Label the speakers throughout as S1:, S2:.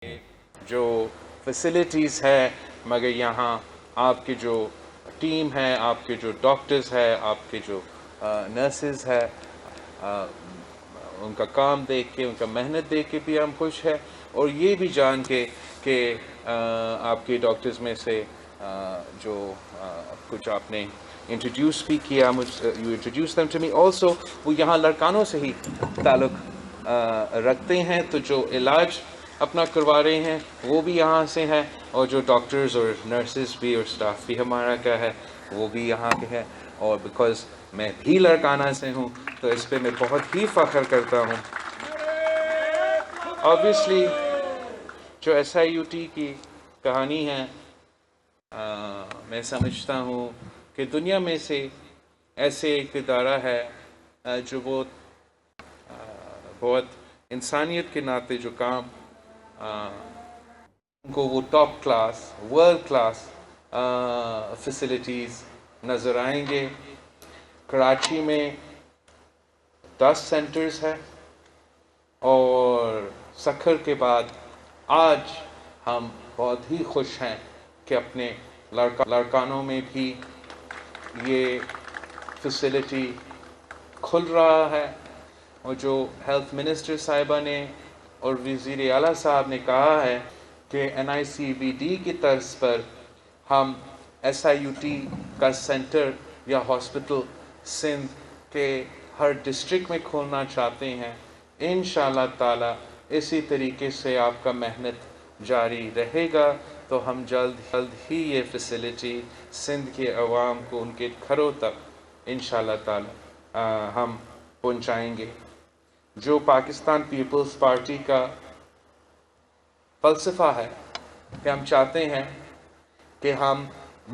S1: جو فیسلٹیز ہے، مگر یہاں آپ کی جو ٹیم ہے، آپ کے جو ڈاکٹرز ہے، آپ کے جو نرسز ہے، ان کا کام دیکھ کے، ان کا محنت دیکھ کے بھی ہم خوش ہیں، اور یہ بھی جان کے کہ آپ کے ڈاکٹرز میں سے جو کچھ آپ نے انٹروڈیوس بھی کیا، you introduce them to me also, وہ یہاں لڑکانوں سے ہی تعلق رکھتے ہیں، تو جو علاج اپنا کروا رہے ہیں وہ بھی یہاں سے ہیں، اور جو ڈاکٹرز اور نرسز بھی اور اسٹاف بھی ہمارا کیا ہے وہ بھی یہاں کے ہے، اور بیکاز میں بھی لڑکانہ سے ہوں تو اس پہ میں بہت ہی فخر کرتا ہوں۔ آبویسلی جو ایس آئی یو ٹی کی کہانی ہے، میں سمجھتا ہوں کہ دنیا میں سے ایسے ایک ادارہ ہے جو بہت انسانیت کے ناطے جو کام ان کو وہ top class world class facilities نظر آئیں گے۔ کراچی میں 10 سینٹرز ہے، اور سکھر کے بعد آج ہم بہت ہی خوش ہیں کہ اپنے لڑکانوں میں بھی یہ فیسلٹی کھل رہا ہے، اور جو ہیلتھ منسٹر صاحبہ نے اور وزیر اعلیٰ صاحب نے کہا ہے کہ NICBD کی طرز پر ہم SIUT کا سینٹر یا ہاسپٹل سندھ کے ہر ڈسٹرکٹ میں کھولنا چاہتے ہیں، انشاءاللہ تعالی اسی طریقے سے آپ کا محنت جاری رہے گا تو ہم جلد ہی یہ فیسلٹی سندھ کے عوام کو ان کے گھروں تک انشاءاللہ تعالی ہم پہنچائیں گے۔ جو پاکستان پیپلز پارٹی کا فلسفہ ہے کہ ہم چاہتے ہیں کہ ہم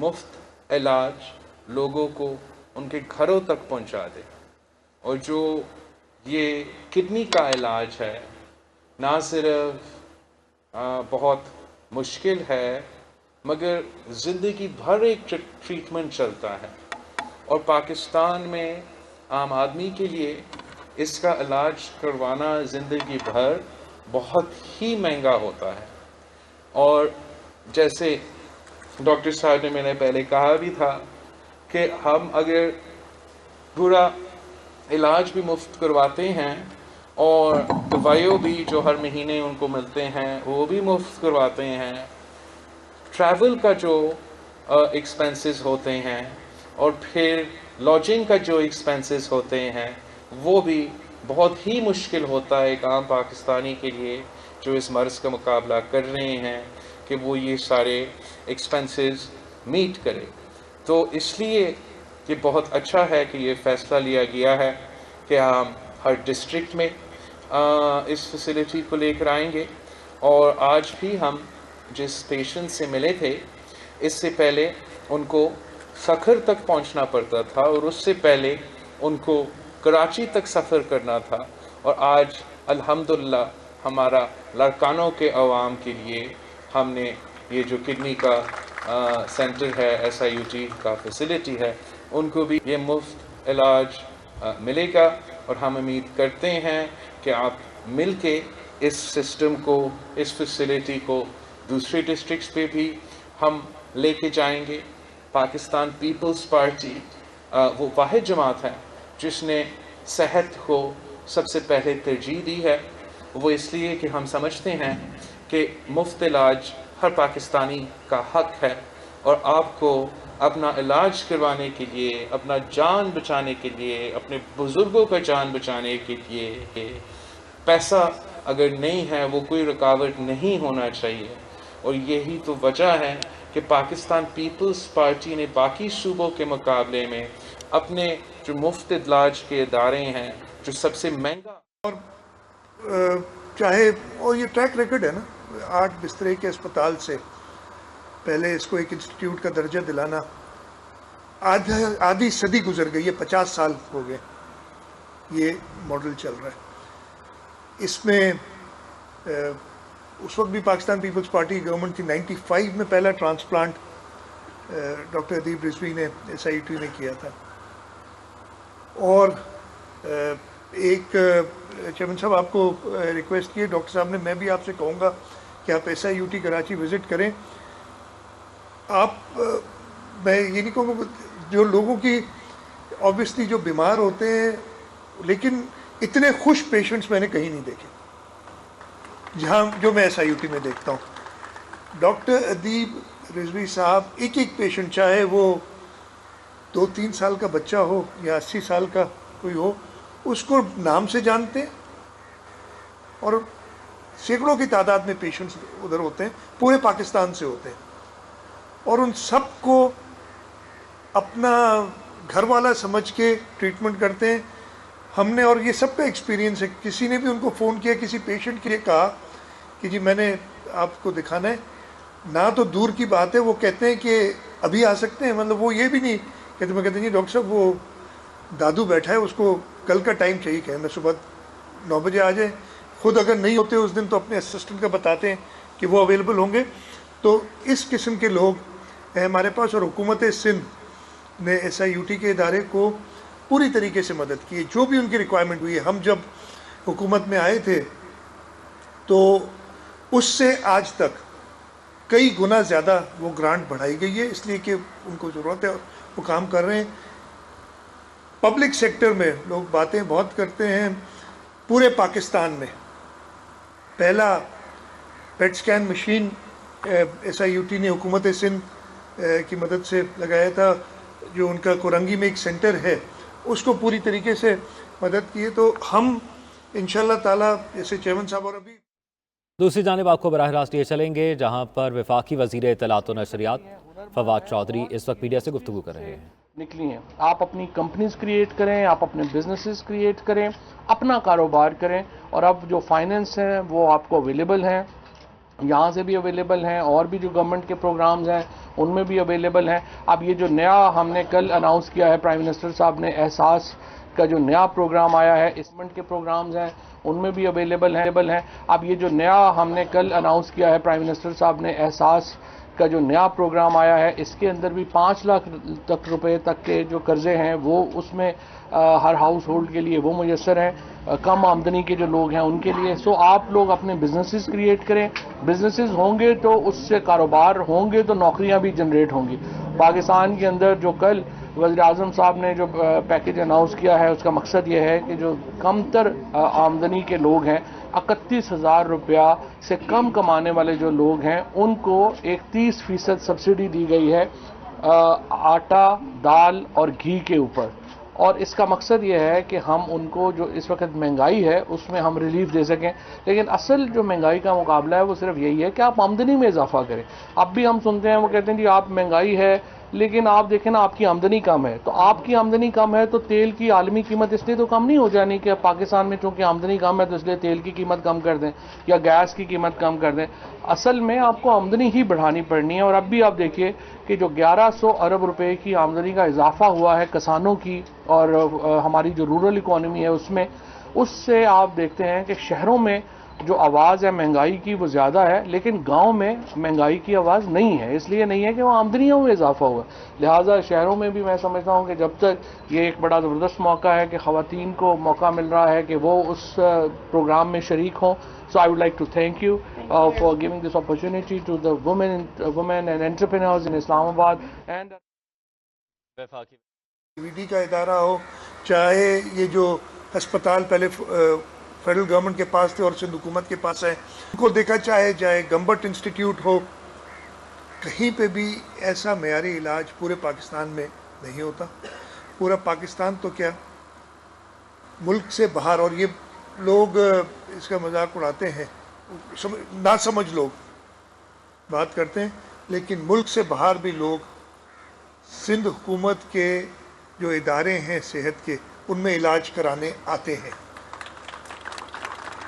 S1: مفت علاج لوگوں کو ان کے گھروں تک پہنچا دیں، اور جو یہ کڈنی کا علاج ہے نہ صرف بہت مشکل ہے مگر زندگی بھر ایک ٹریٹمنٹ چلتا ہے، اور پاکستان میں عام آدمی کے لیے اس کا علاج کروانا زندگی بھر بہت ہی مہنگا ہوتا ہے۔ اور جیسے ڈاکٹر صاحب نے میں نے پہلے کہا بھی تھا کہ ہم اگر پورا علاج بھی مفت کرواتے ہیں اور دوائیوں بھی جو ہر مہینے ان کو ملتے ہیں وہ بھی مفت کرواتے ہیں، ٹریول کا جو ایکسپنسز ہوتے ہیں اور پھر لاڈجنگ کا جو ایکسپنسز ہوتے ہیں وہ بھی بہت ہی مشکل ہوتا ہے ایک عام پاکستانی کے لیے جو اس مرض کا مقابلہ کر رہے ہیں کہ وہ یہ سارے ایکسپنسز میٹ کرے۔ تو اس لیے یہ بہت اچھا ہے کہ یہ فیصلہ لیا گیا ہے کہ ہم ہر ڈسٹرکٹ میں اس فیسلٹی کو لے کر آئیں گے، اور آج بھی ہم جس پیشنٹ سے ملے تھے اس سے پہلے ان کو سکھر تک پہنچنا پڑتا تھا، اور اس سے پہلے ان کو کراچی تک سفر کرنا تھا، اور آج الحمدللہ ہمارا لڑکانوں کے عوام کے لیے ہم نے یہ جو کڈنی کا سینٹر ہے SIUT کا فیسلٹی ہے ان کو بھی یہ مفت علاج ملے گا، اور ہم امید کرتے ہیں کہ آپ مل کے اس سسٹم کو، اس فیسلٹی کو دوسرے ڈسٹرکٹس پہ بھی ہم لے کے جائیں گے۔ پاکستان پیپلز پارٹی وہ واحد جماعت ہے جس نے صحت کو سب سے پہلے ترجیح دی ہے، وہ اس لیے کہ ہم سمجھتے ہیں کہ مفت علاج ہر پاکستانی کا حق ہے، اور آپ کو اپنا علاج کروانے کے لیے، اپنا جان بچانے کے لیے، اپنے بزرگوں کا جان بچانے کے لیے پیسہ اگر نہیں ہے وہ کوئی رکاوٹ نہیں ہونا چاہیے، اور یہی تو وجہ ہے کہ پاکستان پیپلز پارٹی نے باقی صوبوں کے مقابلے میں اپنے جو مفت علاج کے ادارے ہیں جو سب سے مہنگا،
S2: اور چاہے اور یہ ٹریک ریکارڈ ہے نا 8 بسترے کے اسپتال سے پہلے اس کو ایک انسٹیٹیوٹ کا درجہ دلانا، آدھی صدی گزر گئی ہے، 50 سال ہو گئے یہ ماڈل چل رہا ہے۔ اس میں اس وقت بھی پاکستان پیپلز پارٹی گورنمنٹ تھی، 95 میں پہلا ٹرانسپلانٹ ڈاکٹر ادیب رضوی نے SIUT میں کیا تھا۔ اور ایک چیئرمین صاحب آپ کو ریکویسٹ کی ہے ڈاکٹر صاحب نے، میں بھی آپ سے کہوں گا کہ آپ SIUT کراچی وزٹ کریں. آپ میں یہ نہیں کہوں گا جو لوگوں کی آبویسلی جو بیمار ہوتے ہیں, لیکن اتنے خوش پیشنٹس میں نے کہیں نہیں دیکھے جہاں جو میں SIUT میں دیکھتا ہوں. ڈاکٹر ادیب رضوی صاحب ایک ایک پیشنٹ, چاہے وہ 2-3 سال کا بچہ ہو یا 80 سال کا کوئی ہو, اس کو نام سے جانتے ہیں. اور سینکڑوں کی تعداد میں پیشنٹس ادھر ہوتے ہیں, پورے پاکستان سے ہوتے ہیں, اور ان سب کو اپنا گھر والا سمجھ کے ٹریٹمنٹ کرتے ہیں. ہم نے, اور یہ سب کا ایکسپیرینس ہے, کسی نے بھی ان کو فون کیا, کسی پیشنٹ کے لیے کہا کہ جی میں نے آپ کو دکھانا ہے, نہ تو دور کی بات ہے وہ کہتے ہیں کہ ابھی آ سکتے ہیں, مطلب وہ یہ بھی نہیں کہتے, میں کہتے ہیں جی ڈاکٹر صاحب وہ دادو بیٹھا ہے, اس کو کل کا ٹائم چاہیے, کہ میں صبح 9 بجے آ جائیں. خود اگر نہیں ہوتے اس دن تو اپنے اسسٹنٹ کا بتاتے ہیں کہ وہ اویلیبل ہوں گے. تو اس قسم کے لوگ ہیں ہمارے پاس, اور حکومت سندھ نے SIUT کے ادارے کو پوری طریقے سے مدد کی ہے, جو بھی ان کی ریکوائرمنٹ ہوئی ہے. ہم جب حکومت میں آئے تھے تو اس سے آج تک کئی گنا زیادہ وہ گرانٹ بڑھائی گئی ہے, اس لیے کہ ان کو ضرورت ہے اور وہ کام کر رہے ہیں. پبلک سیکٹر میں لوگ باتیں بہت کرتے ہیں. پورے پاکستان میں پہلا پیٹ سکین مشین SIUT نے حکومت سندھ کی مدد سے لگایا تھا, جو ان کا کورنگی میں ایک سینٹر ہے, اس کو پوری طریقے سے مدد کی ہے. تو ہم انشاءاللہ تعالیٰ, جیسے چیئرمین صاحب, اور ابھی
S3: دوسری جانب آپ کو براہ راست یہ چلیں گے جہاں پر وفاقی وزیر اطلاعات و نشریات فواد چودھری اس وقت میڈیا سے گفتگو کر رہے ہیں.
S4: نکلی ہیں. آپ اپنی کمپنیز کریٹ کریں, آپ اپنے بزنسز کریٹ کریں, اپنا کاروبار کریں, اور اب جو فائنینس ہیں وہ آپ کو اویلیبل ہیں, یہاں سے بھی اویلیبل ہیں, اور بھی جو گورنمنٹ کے پروگرامز ہیں ان میں بھی اویلیبل ہیں. اب یہ جو نیا ہم نے کل اناؤنس کیا ہے, پرائم منسٹر صاحب نے احساس کا جو نیا پروگرام آیا ہے, اسمنٹ کے پروگرامز ہیں ان میں بھی اویلیبل ہیں. اب یہ جو نیا ہم نے کل اناؤنس کیا ہے, پرائم منسٹر صاحب نے احساس کا جو نیا پروگرام آیا ہے, اس کے اندر بھی 5 لاکھ تک روپے تک کے جو قرضے ہیں وہ اس میں ہر ہاؤس ہولڈ کے لیے وہ میسر ہیں, کم آمدنی کے جو لوگ ہیں ان کے لیے. سو آپ لوگ اپنے بزنسز کریٹ کریں, بزنسز ہوں گے تو اس سے کاروبار ہوں گے تو نوکریاں بھی جنریٹ ہوں گی. پاکستان کے اندر جو کل وزیر اعظم صاحب نے جو پیکیج اناؤنس کیا ہے, اس کا مقصد یہ ہے کہ جو کم تر آمدنی کے لوگ ہیں, 31,000 روپیہ سے کم کمانے والے جو لوگ ہیں, ان کو ایک 30% سبسڈی دی گئی ہے آٹا, دال اور گھی کے اوپر. اور اس کا مقصد یہ ہے کہ ہم ان کو جو اس وقت مہنگائی ہے اس میں ہم ریلیف دے سکیں. لیکن اصل جو مہنگائی کا مقابلہ ہے وہ صرف یہی ہے کہ آپ آمدنی میں اضافہ کریں. اب بھی ہم سنتے ہیں, وہ کہتے ہیں جی آپ مہنگائی ہے, لیکن آپ دیکھیں نا آپ کی آمدنی کم ہے. تو آپ کی آمدنی کم ہے تو تیل کی عالمی قیمت اس لیے تو کم نہیں ہو جانی کہ پاکستان میں چونکہ آمدنی کم ہے تو اس لیے تیل کی قیمت کم کر دیں یا گیس کی قیمت کم کر دیں. اصل میں آپ کو آمدنی ہی بڑھانی پڑنی ہے. اور اب بھی آپ دیکھیے کہ جو 1100 ارب روپے کی آمدنی کا اضافہ ہوا ہے کسانوں کی اور ہماری جو رورل اکانومی ہے اس میں, اس سے آپ دیکھتے ہیں کہ شہروں میں جو آواز ہے مہنگائی کی وہ زیادہ ہے, لیکن گاؤں میں مہنگائی کی آواز نہیں ہے. اس لیے نہیں ہے کہ وہ آمدنیوں میں اضافہ ہوا, لہٰذا شہروں میں بھی میں سمجھتا ہوں کہ جب تک یہ ایک بڑا زبردست موقع ہے کہ خواتین کو موقع مل رہا ہے کہ وہ اس پروگرام میں شریک ہوں. So I would like to thank you for giving this opportunity to the women and entrepreneurs in Islamabad. And
S2: CBD کا ادارہ ہو, چاہے یہ جو ہسپتال پہلے فیڈرل گورنمنٹ کے پاس تھے اور سندھ حکومت کے پاس ہے, ان کو دیکھا چاہے گمبٹ انسٹیٹیوٹ ہو, کہیں پہ بھی ایسا معیاری علاج پورے پاکستان میں نہیں ہوتا. پورا پاکستان تو کیا ملک سے باہر, اور یہ لوگ اس کا مذاق اڑاتے ہیں, نہ سمجھ لوگ بات کرتے ہیں, لیکن ملک سے باہر بھی لوگ سندھ حکومت کے جو ادارے ہیں صحت کے, ان میں علاج کرانے آتے ہیں.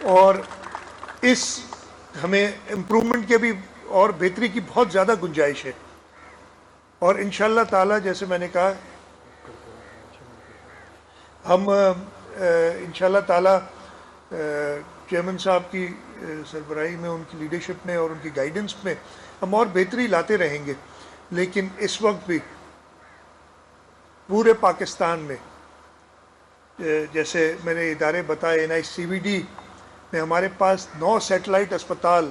S2: اور اس ہمیں امپرومنٹ کے بھی اور بہتری کی بہت زیادہ گنجائش ہے. اور انشاءاللہ تعالی جیسے میں نے کہا, ہم انشاءاللہ تعالی چیئرمین صاحب کی سربراہی میں, ان کی لیڈرشپ میں اور ان کی گائیڈنس میں ہم اور بہتری لاتے رہیں گے. لیکن اس وقت بھی پورے پاکستان میں جیسے میں نے ادارے بتائے, NICVD میں ہمارے پاس 9 سیٹلائٹ اسپتال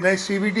S2: NICVD